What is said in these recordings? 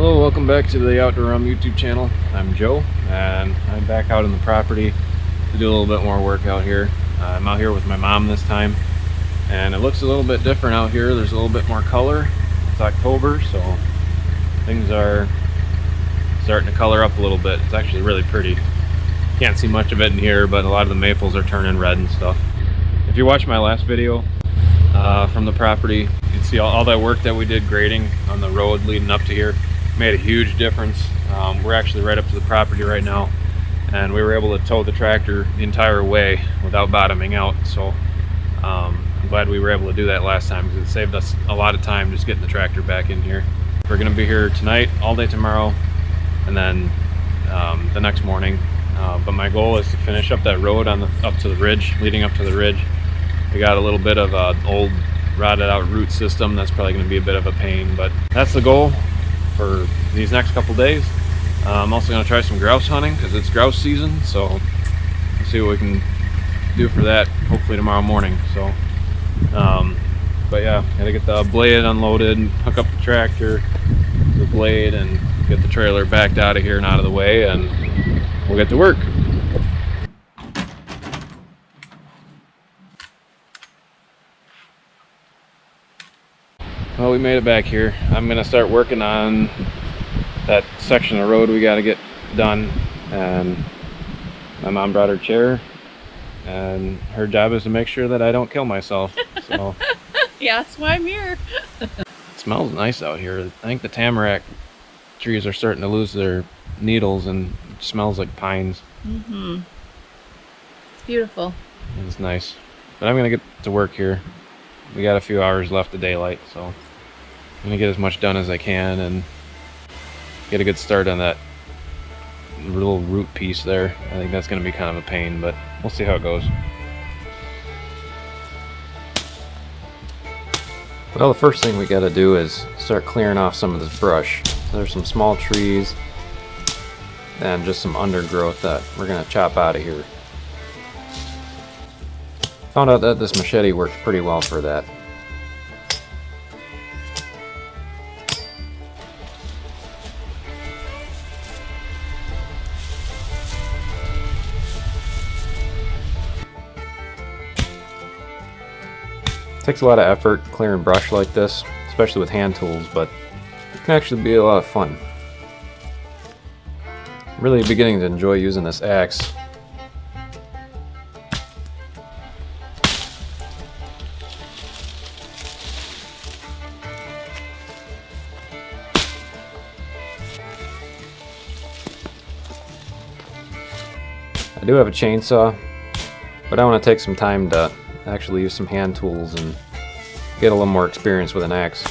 Hello, welcome back to the Outdoor Realm YouTube channel. I'm Joe, and I'm back out on the property to do a little bit more work out here. I'm out here with my mom this time, and it looks a little bit different out here. There's a little bit more color. It's October, so things are starting to color up a little bit. It's actually really pretty. Can't see much of it in here, but a lot of the maples are turning red and stuff. If you watched my last video from the property, you can see all that work that we did grading on the road leading up to here. Made a huge difference. We're actually right up to the property right now, and we were able to tow the tractor the entire way without bottoming out. So I'm glad we were able to do that last time, because it saved us a lot of time just getting the tractor back in here. We're going to be here tonight, all day tomorrow, and then the next morning. But my goal is to finish up that road on up to the ridge, leading up to the ridge. We got a little bit of an old rotted out root system that's probably going to be a bit of a pain, but that's the goal for these next couple days. I'm also going to try some grouse hunting because it's grouse season, so we'll see what we can do for that hopefully tomorrow morning. So but yeah, gotta get the blade unloaded, hook up the tractor, the blade, and get the trailer backed out of here and out of the way, and we'll get to work. Well, we made it back here. I'm gonna start working on that section of road we gotta get done, and my mom brought her chair, and her job is to make sure that I don't kill myself. So yeah, that's why I'm here. it smells nice out here. I think the tamarack trees are starting to lose their needles, and it smells like pines. It's beautiful. It's nice. But I'm gonna get to work here. We got a few hours left of daylight, so I'm gonna get as much done as I can and get a good start on that little root piece there. I think that's gonna be kind of a pain, but we'll see how it goes. Well, the first thing we gotta do is start clearing off some of this brush. There's some small trees and just some undergrowth that we're gonna chop out of here. Found out that this machete works pretty well for that. It takes a lot of effort clearing brush like this, especially with hand tools, but it can actually be a lot of fun. I'm really beginning to enjoy using this axe. I do have a chainsaw, but I want to take some time to actually use some hand tools and get a little more experience with an axe.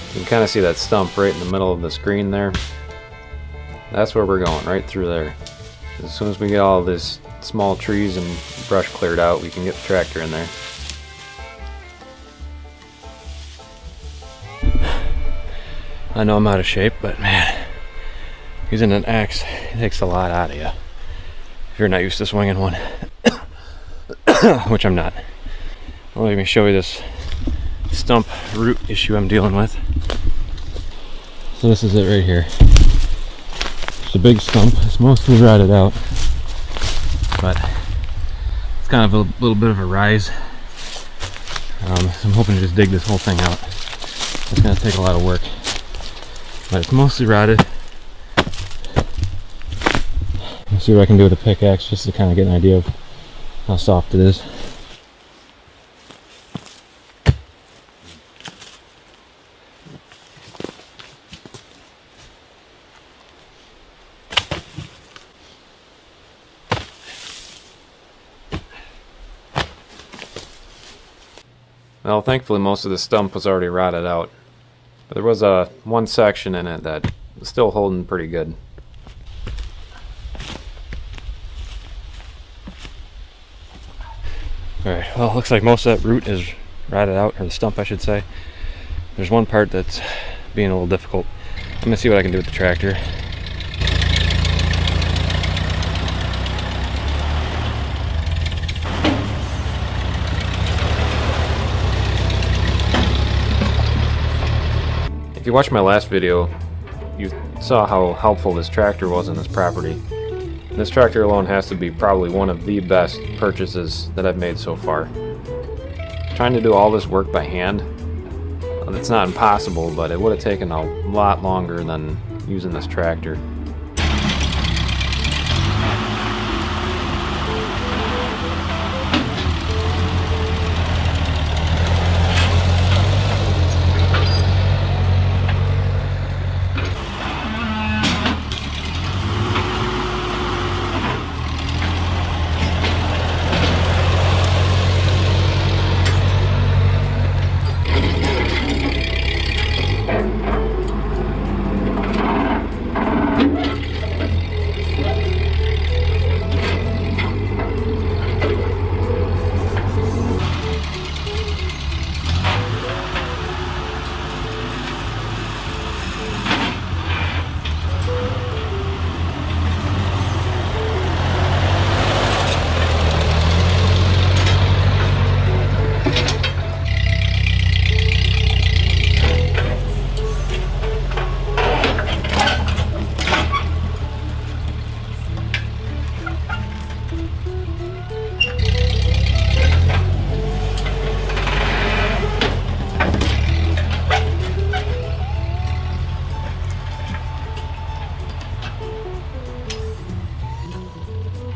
You can kind of see that stump right in the middle of the screen there. That's where we're going, right through there. As soon as we get all this small trees and brush cleared out, we can get the tractor in there. I know I'm out of shape, but man, using an axe, it takes a lot out of you if you're not used to swinging one. Which I'm not. Well, let me show you this stump root issue I'm dealing with. So this is it right here. It's a big stump. It's mostly rotted out, but it's kind of a little bit of a rise. So I'm hoping to just dig this whole thing out. It's going to take a lot of work, but it's mostly rotted. I'll see what I can do with a pickaxe just to kind of get an idea of how soft it is. Well, thankfully most of the stump was already rotted out, but there was one section in it that still holding pretty good. Alright, well, it looks like most of that root is rotted out, or the stump I should say. There's one part that's being a little difficult. I'm gonna see what I can do with the tractor. If you watched my last video, you saw how helpful this tractor was in this property. This tractor alone has to be probably one of the best purchases that I've made so far. Trying to do all this work by hand, it's not impossible, but it would have taken a lot longer than using this tractor.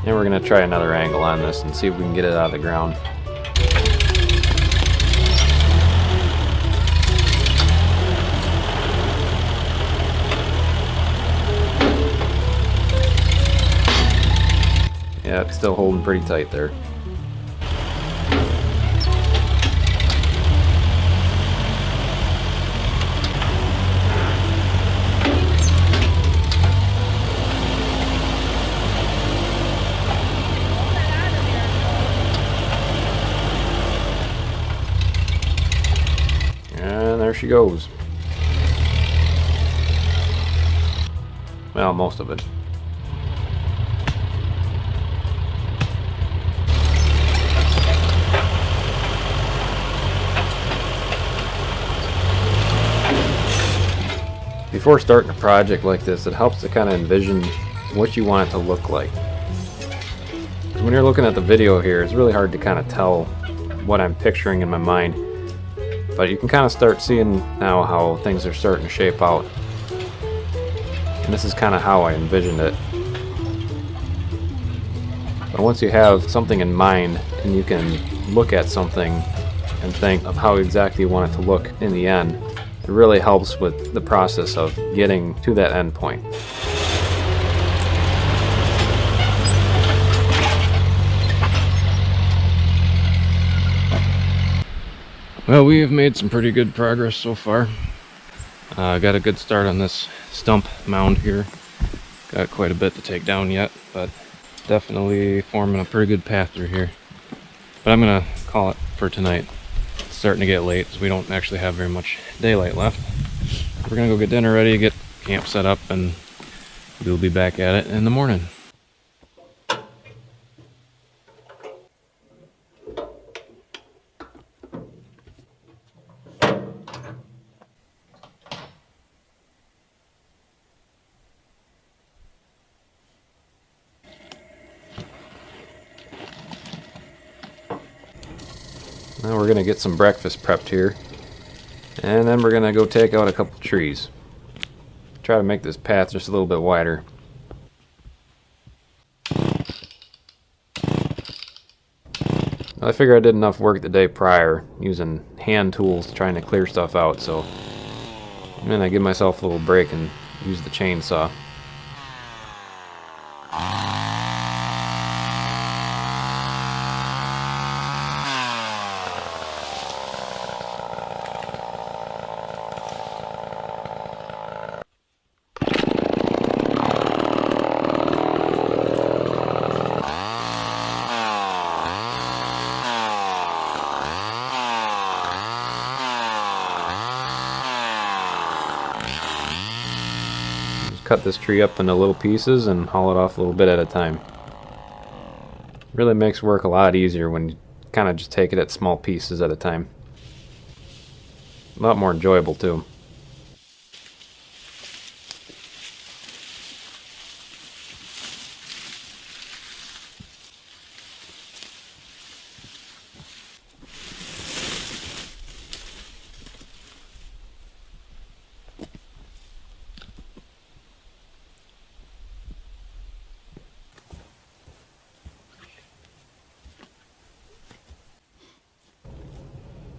And we're going to try another angle on this and see if we can get it out of the ground. Yeah, it's still holding pretty tight there. And there she goes. Well, most of it. Before starting a project like this, it helps to kind of envision what you want it to look like. When you're looking at the video here, it's really hard to kind of tell what I'm picturing in my mind. But you can kind of start seeing now how things are starting to shape out. And this is kind of how I envisioned it. But once you have something in mind and you can look at something and think of how exactly you want it to look in the end, it really helps with the process of getting to that end point. Well, we have made some pretty good progress so far. Got a good start on this stump mound here. Got quite a bit to take down yet, but definitely forming a pretty good path through here. But I'm gonna call it for tonight. It's starting to get late, so we don't actually have very much daylight left. We're gonna go get dinner ready, get camp set up, and we'll be back at it in the morning. Now we're gonna get some breakfast prepped here, and then we're gonna go take out a couple trees. Try to make this path just a little bit wider. I figure I did enough work the day prior using hand tools trying to clear stuff out, so I'm gonna give myself a little break and use the chainsaw. cut this tree up into little pieces and haul it off a little bit at a time. Really makes work a lot easier when you kind of just take it at small pieces at a time. A lot more enjoyable too.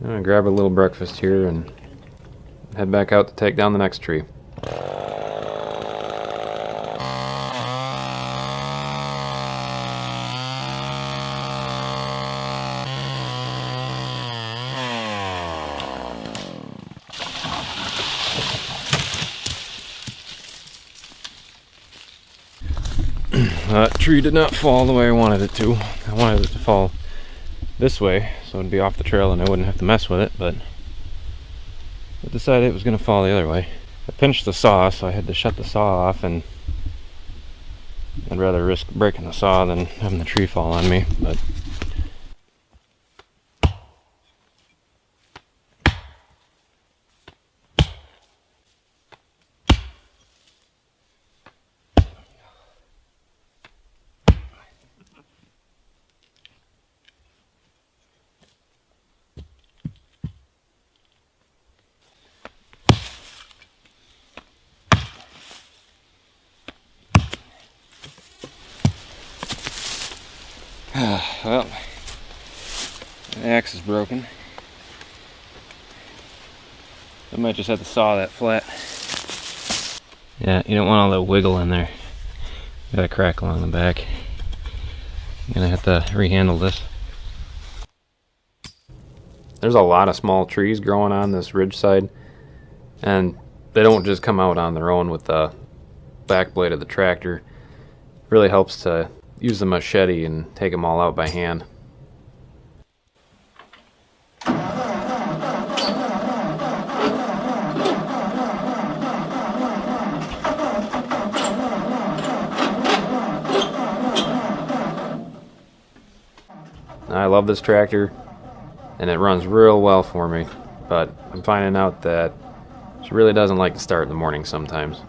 I'm gonna grab a little breakfast here and head back out to take down the next tree. That tree did not fall the way I wanted it to. I wanted it to fall this way so it'd be off the trail and I wouldn't have to mess with it, but I decided it was going to fall the other way. I pinched the saw, so I had to shut the saw off, and I'd rather risk breaking the saw than having the tree fall on me. But well, the axe is broken. I might just have to saw that flat. Yeah, you don't want all that wiggle in there. Got a crack along the back. I'm gonna have to rehandle this. There's a lot of small trees growing on this ridge side, and they don't just come out on their own with the back blade of the tractor. It really helps to use the machete and take them all out by hand. I love this tractor and it runs real well for me, but I'm finding out that she really doesn't like to start in the morning sometimes.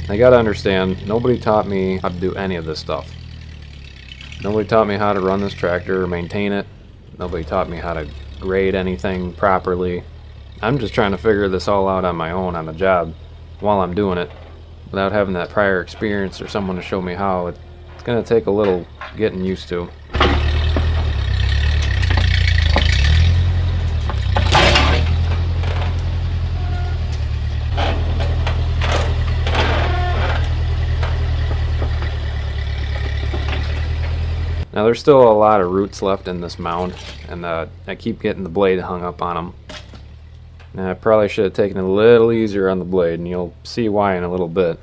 I gotta understand, nobody taught me how to do any of this stuff. Nobody taught me how to run this tractor or maintain it. Nobody taught me how to grade anything properly. I'm just trying to figure this all out on my own on the job while I'm doing it without having that prior experience or someone to show me how. It's gonna take a little getting used to. Now there's still a lot of roots left in this mound, and I keep getting the blade hung up on them. And I probably should have taken it a little easier on the blade, and you'll see why in a little bit.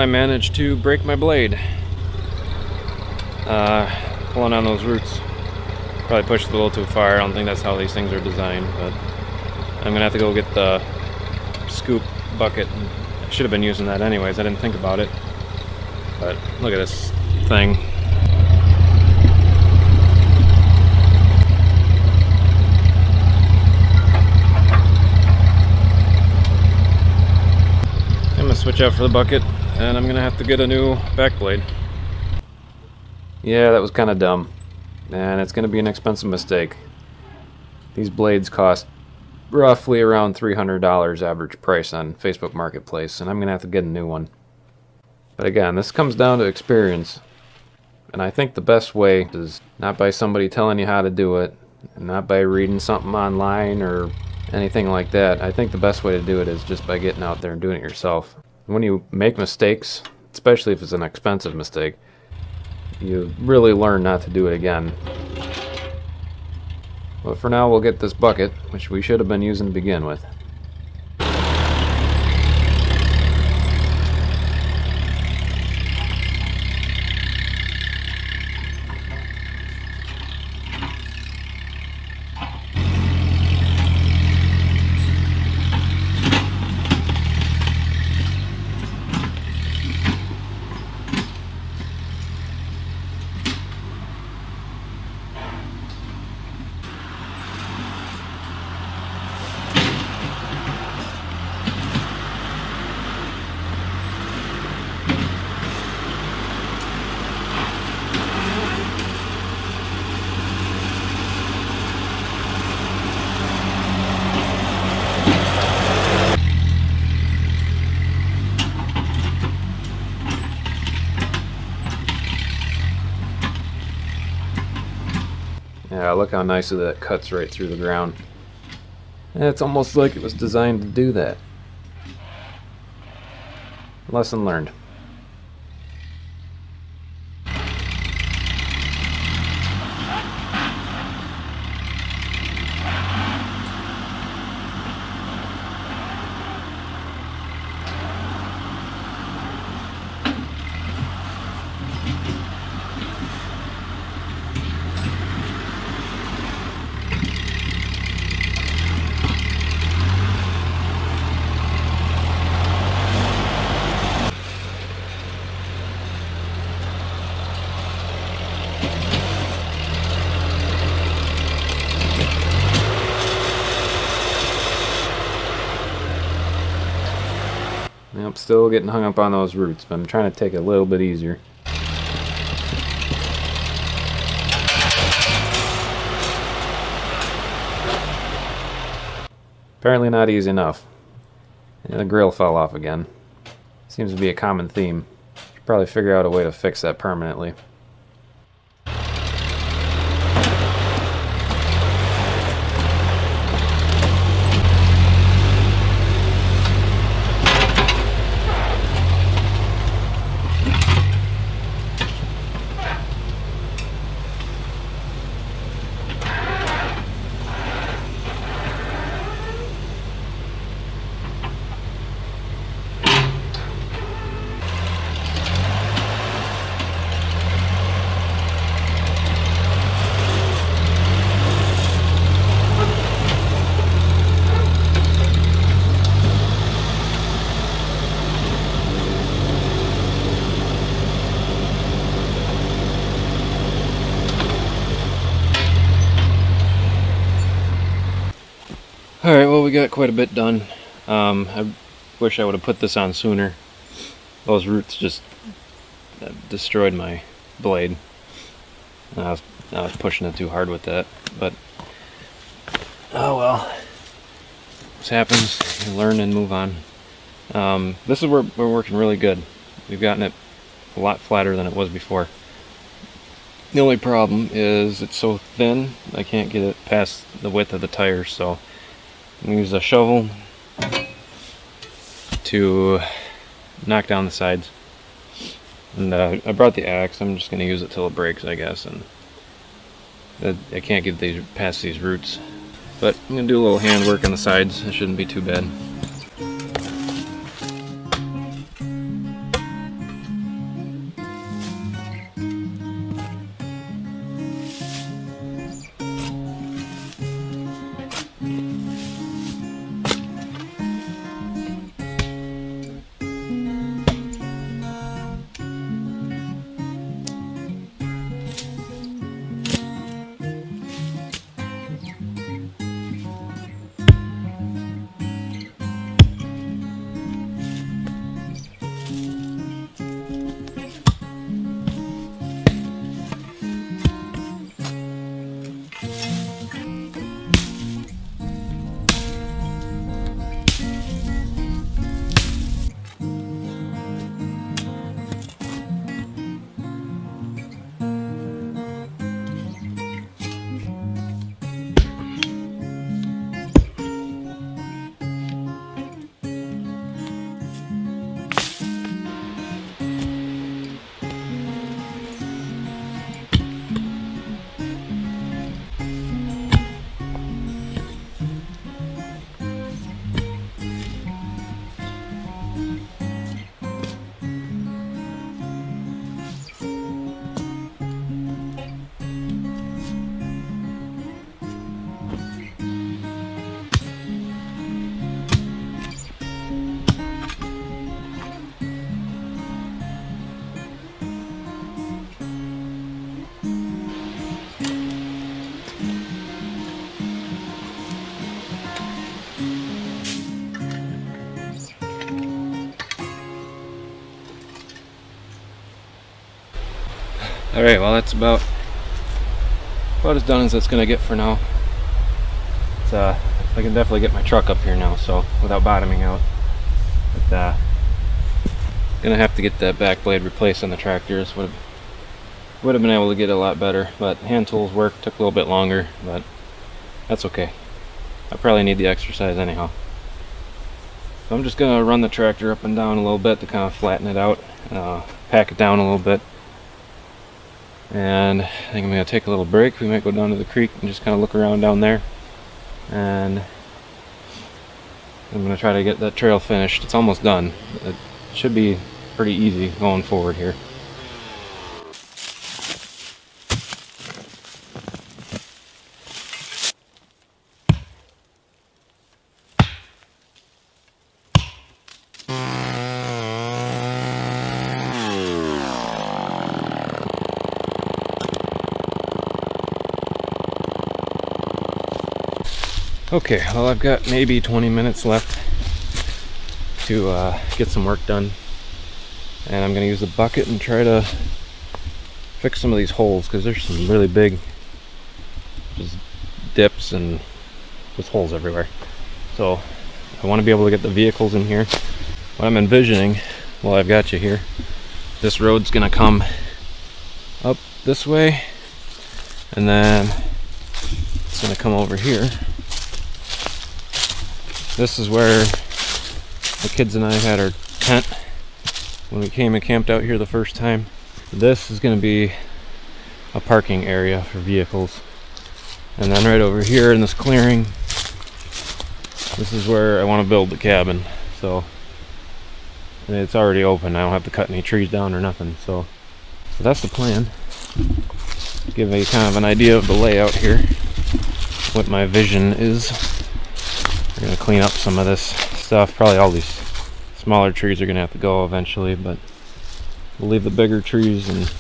I managed to break my blade. Pulling on those roots. Probably pushed it a little too far. I don't think that's how these things are designed, but I'm gonna have to go get the scoop bucket. I should have been using that anyways. I didn't think about it. But look at this thing. I'm gonna switch out for the bucket, and I'm gonna have to get a new back blade. Yeah, that was kind of dumb, and it's gonna be an expensive mistake. These blades cost roughly around $300 average price on Facebook Marketplace, and I'm gonna have to get a new one. But again, this comes down to experience, and I think the best way is not by somebody telling you how to do it, and not by reading something online or anything like that. I think the best way to do it is just by getting out there and doing it yourself. When you make mistakes, especially if it's an expensive mistake, you really learn not to do it again. But for now, we'll get this bucket, which we should have been using to begin with. Yeah, look how nicely that cuts right through the ground. And it's almost like it was designed to do that. Lesson learned. Yep, still getting hung up on those roots, but I'm trying to take it a little bit easier. Apparently not easy enough. And the grill fell off again. Seems to be a common theme. Should probably figure out a way to fix that permanently. Alright, well, we got quite a bit done. I wish I would have put this on sooner. Those roots just destroyed my blade. I was pushing it too hard with that, but oh well. This happens. You learn and move on. This is where we're working really good. We've gotten it a lot flatter than it was before. The only problem is it's so thin, I can't get it past the width of the tires, so I'm going to use a shovel to knock down the sides. And I brought the axe. I'm just going to use it till it breaks, I guess. And I can't get these past these roots. But I'm going to do a little hand work on the sides. It shouldn't be too bad. Alright, well that's about as done as it's gonna get for now. It's, I can definitely get my truck up here now, so without bottoming out. But gonna have to get that back blade replaced on the tractors. Would have been able to get a lot better, but hand tools work. Took a little bit longer, but that's okay. I probably need the exercise anyhow. So I'm just gonna run the tractor up and down a little bit to kind of flatten it out, pack it down a little bit. And I think I'm gonna take a little break. We might go down to the creek and just kind of look around down there. And I'm gonna try to get that trail finished. It's almost done. It should be pretty easy going forward here. Okay, well I've got maybe 20 minutes left to get some work done, and I'm going to use the bucket and try to fix some of these holes, because there's some really big just dips and just holes everywhere. So I want to be able to get the vehicles in here. What I'm envisioning, well, I've got you here, this road's going to come up this way, and then it's going to come over here. This is where the kids and I had our tent when we came and camped out here the first time. This is going to be a parking area for vehicles. And then right over here in this clearing, this is where I want to build the cabin. So, and it's already open. I don't have to cut any trees down or nothing. So that's the plan. Give you kind of an idea of the layout here, what my vision is. We're going to clean up some of this stuff. Probably all these smaller trees are going to have to go eventually, but we'll leave the bigger trees, and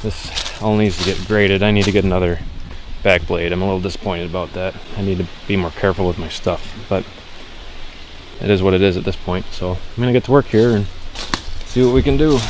this all needs to get graded. I need to get another back blade. I'm a little disappointed about that. I need to be more careful with my stuff, but it is what it is at this point. So I'm going to get to work here and see what we can do.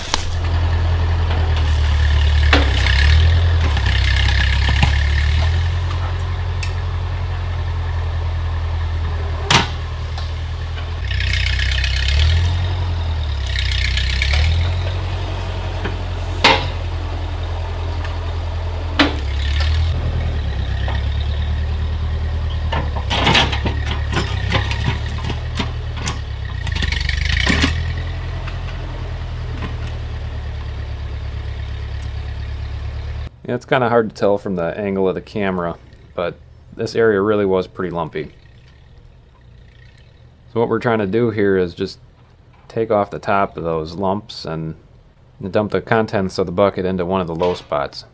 Yeah, it's kind of hard to tell from the angle of the camera, but this area really was pretty lumpy. So what we're trying to do here is just take off the top of those lumps and dump the contents of the bucket into one of the low spots.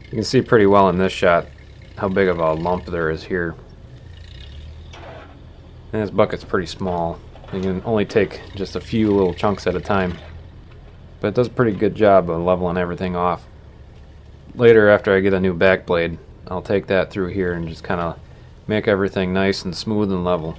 You can see pretty well in this shot how big of a lump there is here. And this bucket's pretty small. You can only take just a few little chunks at a time. But it does a pretty good job of leveling everything off. Later, after I get a new back blade, I'll take that through here and just kind of make everything nice and smooth and level.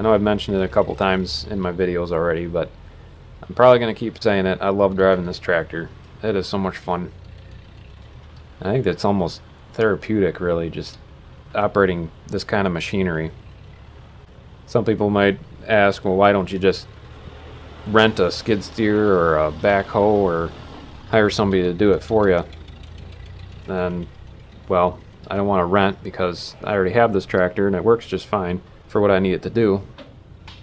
know I've mentioned it a couple times in my videos already, but I'm probably going to keep saying it. I love driving this tractor. It is so much fun. I think it's almost therapeutic, really, just operating this kind of machinery. Some people might ask, well, why don't you just rent a skid steer or a backhoe or hire somebody to do it for you? And, well, I don't want to rent because I already have this tractor and it works just fine for what I need it to do.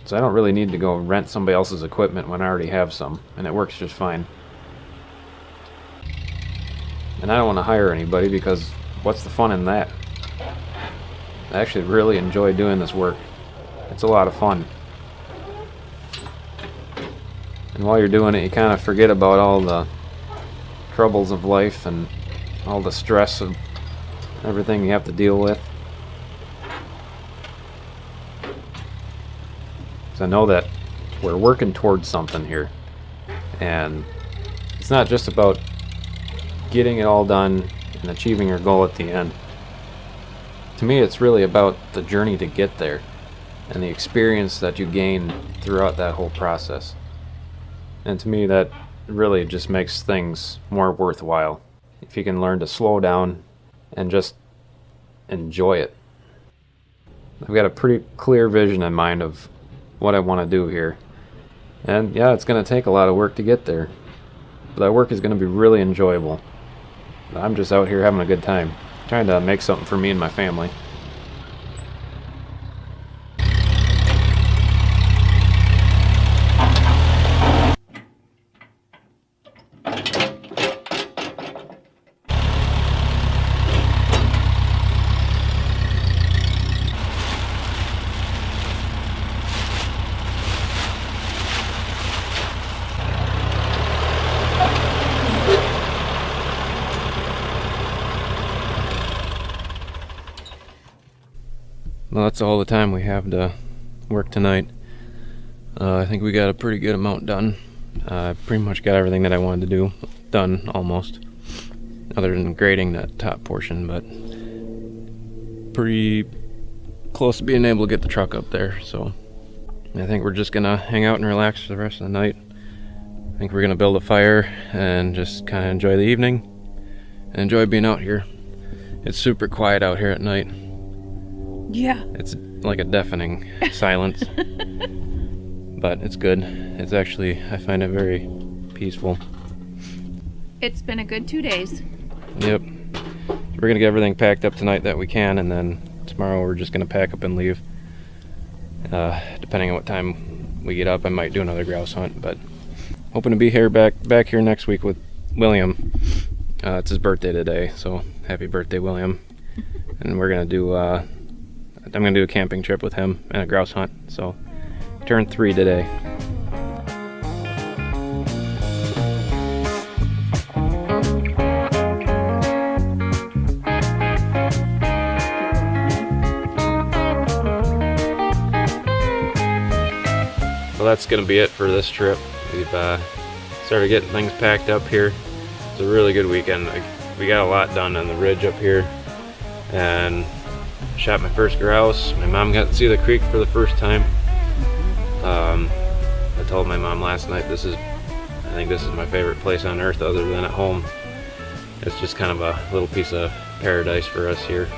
So I don't really need to go rent somebody else's equipment when I already have some, and it works just fine. And I don't want to hire anybody because what's the fun in that? I actually really enjoy doing this work. It's a lot of fun. And while you're doing it, you kind of forget about all the troubles of life and all the stress of everything you have to deal with. So I know that we're working towards something here. And it's not just about getting it all done and achieving your goal at the end. To me, it's really about the journey to get there and the experience that you gain throughout that whole process. And to me, that really just makes things more worthwhile. If you can learn to slow down and just enjoy it. I've got a pretty clear vision in mind of what I want to do here. And yeah, it's going to take a lot of work to get there. But that work is going to be really enjoyable. I'm just out here having a good time, trying to make something for me and my family. Well, that's all the time we have to work tonight. I think we got a pretty good amount done. Pretty much got everything that I wanted to do done, almost. Other than grading that top portion, but pretty close to being able to get the truck up there. So I think we're just gonna hang out and relax for the rest of the night. I think we're gonna build a fire and just kind of enjoy the evening and enjoy being out here. It's super quiet out here at night. Yeah. It's like a deafening silence. But it's good. It's actually, I find it very peaceful. It's been a good 2 days. Yep. We're gonna get everything packed up tonight that we can, and then tomorrow we're just gonna pack up and leave. Depending on what time we get up, I might do another grouse hunt, but hoping to be here back here next week with William. It's his birthday today, so happy birthday, William. And we're gonna do I'm gonna do a camping trip with him and a grouse hunt. So turned 3 today. Well, that's gonna be it for this trip. We've started getting things packed up here. It's a really good weekend. We got a lot done on the ridge up here, and shot my first grouse. My mom got to see the creek for the first time. I told my mom last night I think this is my favorite place on earth other than at home. It's just kind of a little piece of paradise for us here,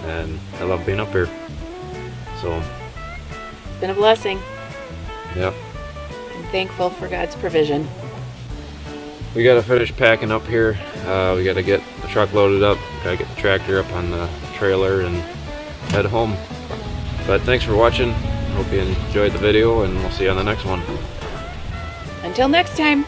and I love being up here. So It's been a blessing. yep. I'm thankful for God's provision. We gotta finish packing up here. We gotta get the truck loaded up, gotta get the tractor up on the trailer and head home. But thanks for watching. Hope you enjoyed the video, and we'll see you on the next one. Until next time.